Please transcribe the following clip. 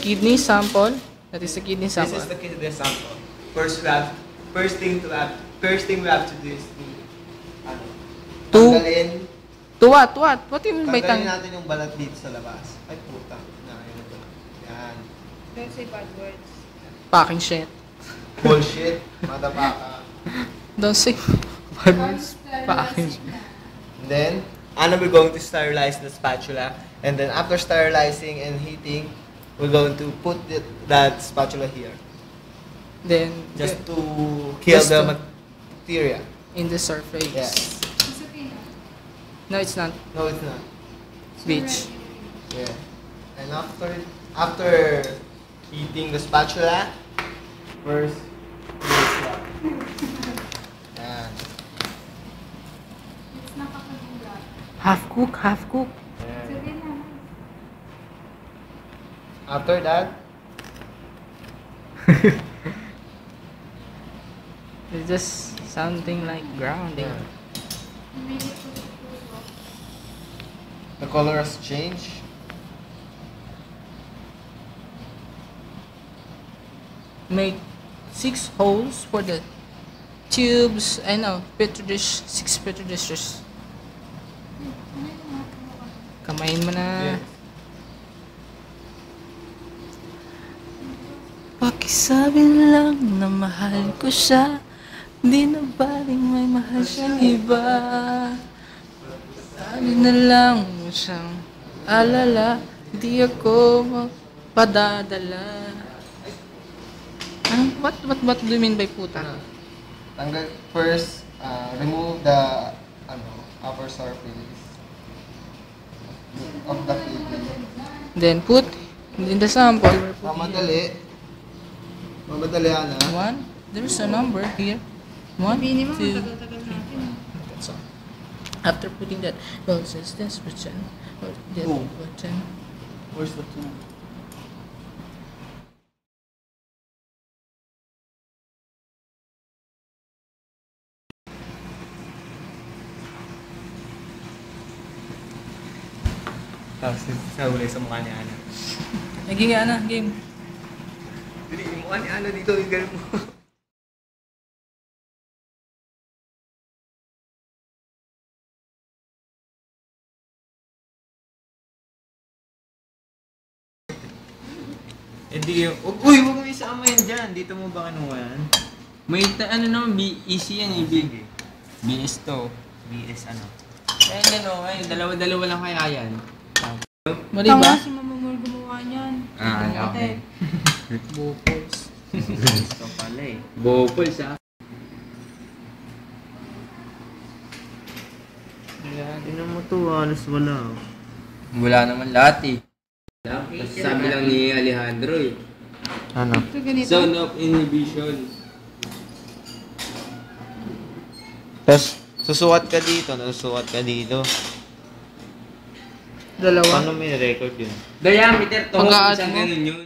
kidney sample. That is the kidney sample. This is the kidney sample. First thing we have to do is tanggalin. To what? What do you mean by Tanggalin natin yung balat dito sa labas. Ay puta. Yan. Don't say bad words. Packing shit. Bullshit. Madabaka. Don't say bad words. Packing shit. And then, we're going to sterilize the spatula. And then after sterilizing and heating, we're going to put that spatula here. Then, Just to kill the bacteria. in the surface. Yes. It's okay na. No, it's not. No, it's not. Bleach. Yeah. And after heating the spatula, first, and It's nakakagulat. Half cook. Sabi na. after that, It's just something like grounding. the color has changed. Make 6 holes for the tubes. I know, petri dish, 6 petri dishes. Kamayin mo na. Pakisabi lang na mahal ko siya. Di na baling may mahal siyang iba. Sabi na lang mo siyang alala. Di ako magpadadala. What do you mean by puta? First, remove the upper surface of the kidney. Then put in the sample. Mamadali, Ana. 1. There's a number here. 1, Sabihin mo, 2. tagal-tagal natin. That's all. After putting that, well, says this percent. Two. Where's the 2? Tapos nahulay sa mukha ni Ana. Naging na, game. Dili, yung mukha ni Ana dito, yung ganun mo. Hindi yung... Uy, huwag mo isama yan dyan. Dito mo ba kinuha yan? May naman, easy yan eh, big. BS to. BS ano? Kaya gano'n, ay, dalawa-dalawa lang kaya yan. Mali ba? Tama si Mama Mor gumawa niyan. Okay. Bopos. Gusto pala eh. Bopol siya. Tingnan mo to, halos wala. Wala naman lahat eh. Kasi sabi lang ni Alejandro eh. Ano? Ito ganito. Zone of inhibition. Tapos, susukat ka dito. Dalawa. Paano may record yun? Diameter to, Pag-a-add isang mo? ganun yun.